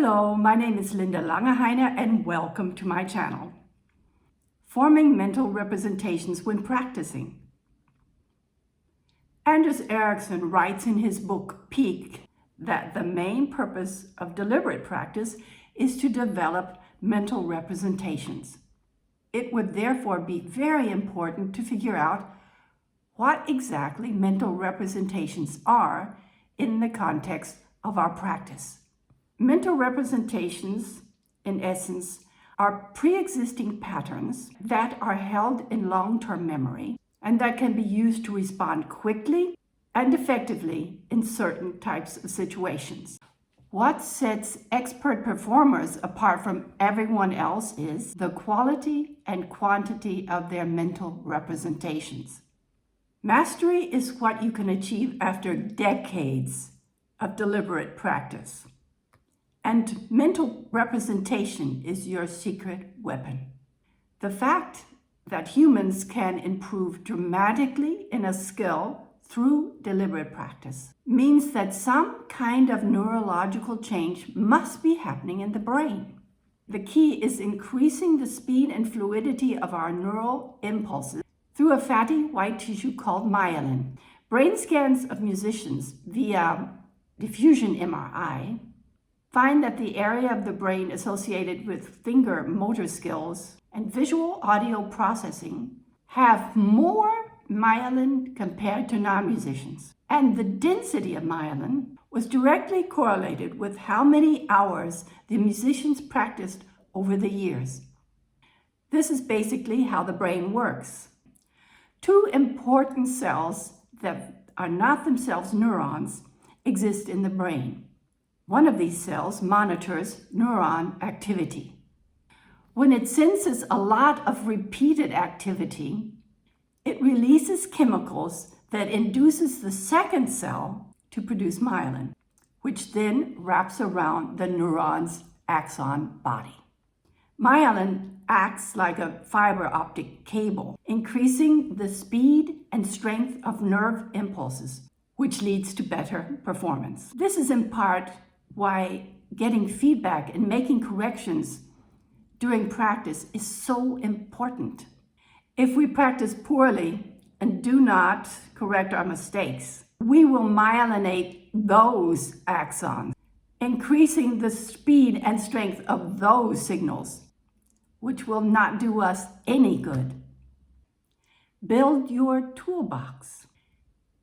Hello, my name is Linda Langeheine and welcome to my channel. Forming mental representations when practicing. Anders Ericsson writes in his book Peak that the main purpose of deliberate practice is to develop mental representations. It would therefore be very important to figure out what exactly mental representations are in the context of our practice. Mental representations, in essence, are pre-existing patterns that are held in long-term memory and that can be used to respond quickly and effectively in certain types of situations. What sets expert performers apart from everyone else is the quality and quantity of their mental representations. Mastery is what you can achieve after decades of deliberate practice. And mental representation is your secret weapon. The fact that humans can improve dramatically in a skill through deliberate practice means that some kind of neurological change must be happening in the brain. The key is increasing the speed and fluidity of our neural impulses through a fatty white tissue called myelin. Brain scans of musicians via diffusion MRI find that the area of the brain associated with finger motor skills and visual audio processing have more myelin compared to non-musicians. And the density of myelin was directly correlated with how many hours the musicians practiced over the years. This is basically how the brain works. Two important cells that are not themselves neurons exist in the brain. One of these cells monitors neuron activity. When it senses a lot of repeated activity, it releases chemicals that induces the second cell to produce myelin, which then wraps around the neuron's axon body. Myelin acts like a fiber optic cable, increasing the speed and strength of nerve impulses, which leads to better performance. This is in part why getting feedback and making corrections during practice is so important. If we practice poorly and do not correct our mistakes, we will myelinate those axons, increasing the speed and strength of those signals, which will not do us any good. Build your toolbox.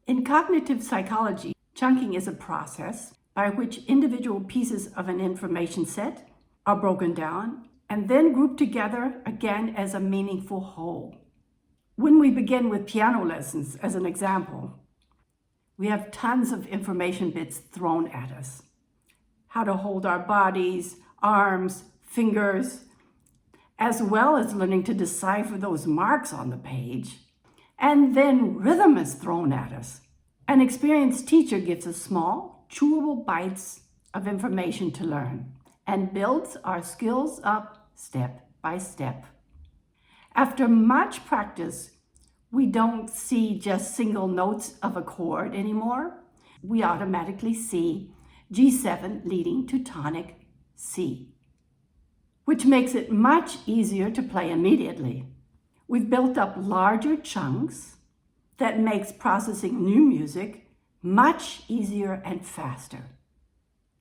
In cognitive psychology, chunking is a process by which individual pieces of an information set are broken down and then grouped together again as a meaningful whole. When we begin with piano lessons, as an example, we have tons of information bits thrown at us. How to hold our bodies, arms, fingers, as well as learning to decipher those marks on the page. And then rhythm is thrown at us. An experienced teacher gives us small, chewable bites of information to learn and builds our skills up step by step. After much practice, we don't see just single notes of a chord anymore. We automatically see G7 leading to tonic C, which makes it much easier to play immediately. We've built up larger chunks that makes processing new music much easier and faster.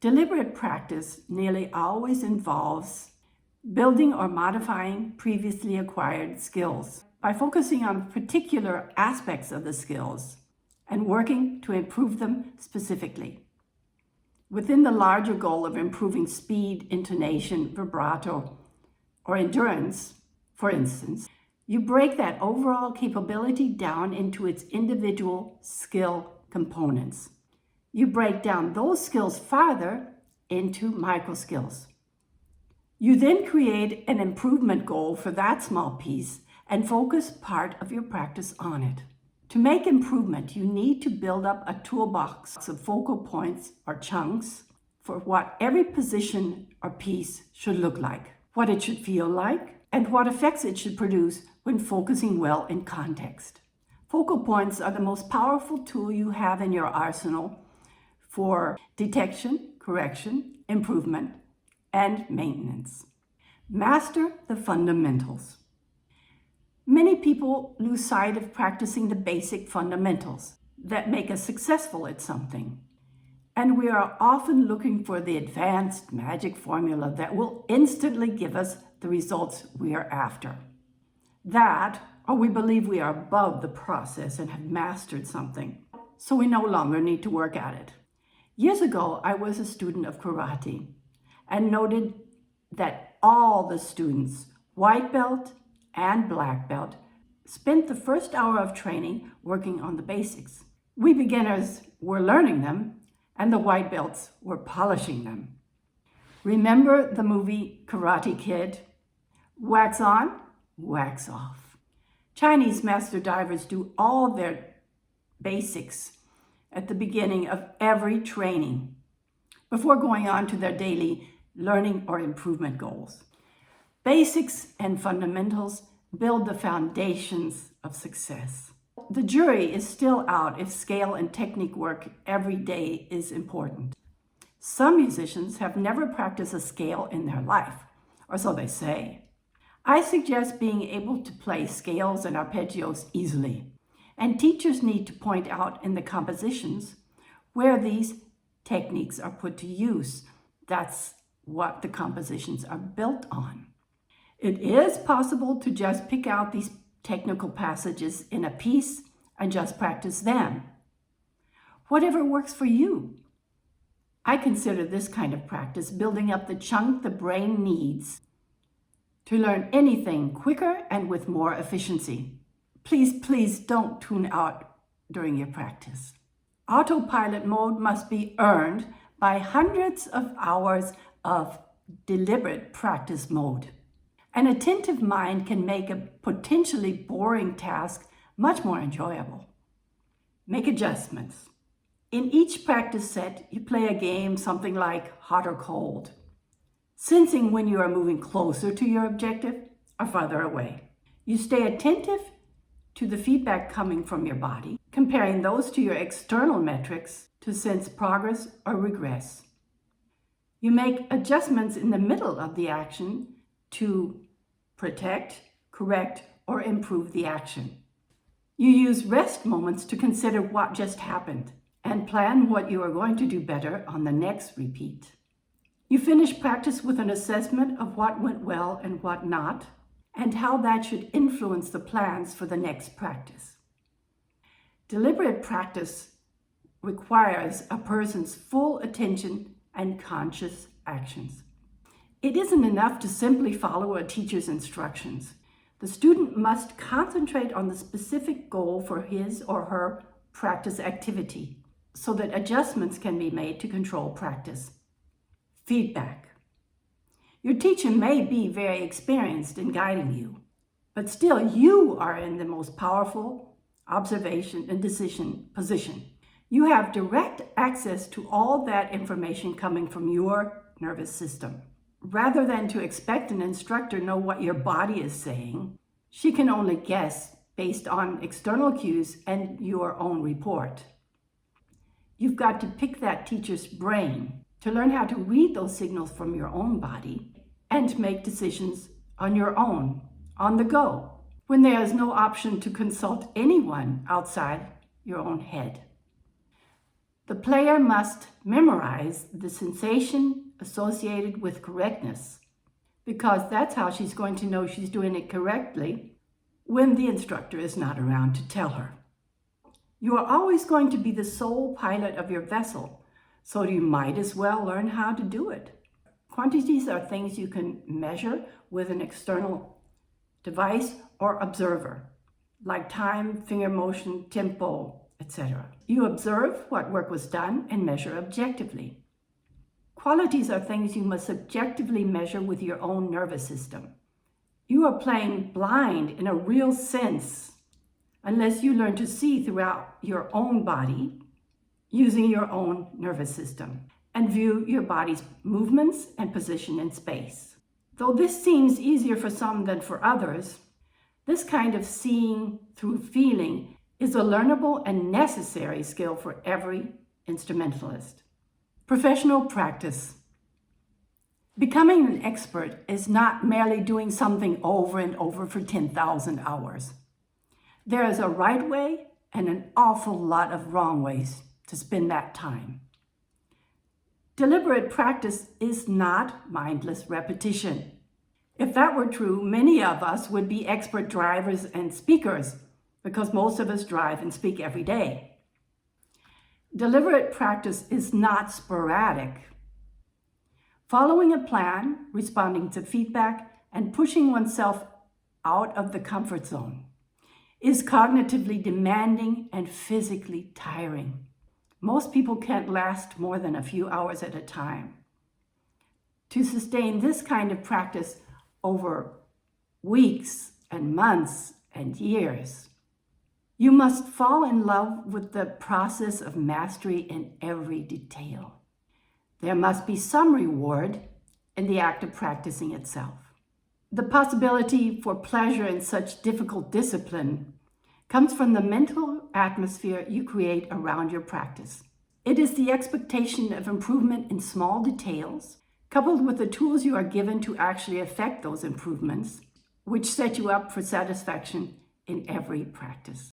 Deliberate practice nearly always involves building or modifying previously acquired skills by focusing on particular aspects of the skills and working to improve them specifically. Within the larger goal of improving speed, intonation, vibrato, or endurance, for instance, you break that overall capability down into its individual skill components. You break down those skills farther into micro skills. You then create an improvement goal for that small piece and focus part of your practice on it. To make improvement, you need to build up a toolbox of focal points or chunks for what every position or piece should look like, what it should feel like, and what effects it should produce when focusing well in context. Focal points are the most powerful tool you have in your arsenal for detection, correction, improvement, and maintenance. Master the fundamentals. Many people lose sight of practicing the basic fundamentals that make us successful at something. And we are often looking for the advanced magic formula that will instantly give us the results we are after. That, or we believe we are above the process and have mastered something, so we no longer need to work at it. Years ago, I was a student of karate and noted that all the students, white belt and black belt, spent the first hour of training working on the basics. We beginners were learning them, and the white belts were polishing them. Remember the movie Karate Kid? Wax on, wax off. Chinese master divers do all their basics at the beginning of every training before going on to their daily learning or improvement goals. Basics and fundamentals build the foundations of success. The jury is still out if scale and technique work every day is important. Some musicians have never practiced a scale in their life, or so they say. I suggest being able to play scales and arpeggios easily, and teachers need to point out in the compositions where these techniques are put to use. That's what the compositions are built on. It is possible to just pick out these technical passages in a piece and just practice them. Whatever works for you. I consider this kind of practice building up the chunk the brain needs to learn anything quicker and with more efficiency. Please don't tune out during your practice. Autopilot mode must be earned by hundreds of hours of deliberate practice mode. An attentive mind can make a potentially boring task much more enjoyable. Make adjustments. In each practice set, you play a game something like hot or cold, sensing when you are moving closer to your objective or farther away. You stay attentive to the feedback coming from your body, comparing those to your external metrics to sense progress or regress. You make adjustments in the middle of the action to protect, correct, or improve the action. You use rest moments to consider what just happened and plan what you are going to do better on the next repeat. You finish practice with an assessment of what went well and what not, and how that should influence the plans for the next practice. Deliberate practice requires a person's full attention and conscious actions. It isn't enough to simply follow a teacher's instructions. The student must concentrate on the specific goal for his or her practice activity so that adjustments can be made to control practice. Feedback. Your teacher may be very experienced in guiding you, but still you are in the most powerful observation and decision position. You have direct access to all that information coming from your nervous system. Rather than to expect an instructor know what your body is saying, she can only guess based on external cues and your own report. You've got to pick that teacher's brain to learn how to read those signals from your own body and make decisions on your own, on the go, when there is no option to consult anyone outside your own head. The player must memorize the sensation associated with correctness, because that's how she's going to know she's doing it correctly when the instructor is not around to tell her. You are always going to be the sole pilot of your vessel, so you might as well learn how to do it. Quantities are things you can measure with an external device or observer, like time, finger motion, tempo, etc. You observe what work was done and measure objectively. Qualities are things you must subjectively measure with your own nervous system. You are playing blind in a real sense unless you learn to see throughout your own body using your own nervous system and view your body's movements and position in space. Though this seems easier for some than for others, this kind of seeing through feeling is a learnable and necessary skill for every instrumentalist. Professional practice. Becoming an expert is not merely doing something over and over for 10,000 hours. There is a right way and an awful lot of wrong ways to spend that time. Deliberate practice is not mindless repetition. If that were true, many of us would be expert drivers and speakers, because most of us drive and speak every day. Deliberate practice is not sporadic. Following a plan, responding to feedback, and pushing oneself out of the comfort zone is cognitively demanding and physically tiring. Most people can't last more than a few hours at a time. To sustain this kind of practice over weeks and months and years, you must fall in love with the process of mastery in every detail. There must be some reward in the act of practicing itself. The possibility for pleasure in such difficult discipline comes from the mental atmosphere you create around your practice. It is the expectation of improvement in small details, coupled with the tools you are given to actually affect those improvements, which set you up for satisfaction in every practice.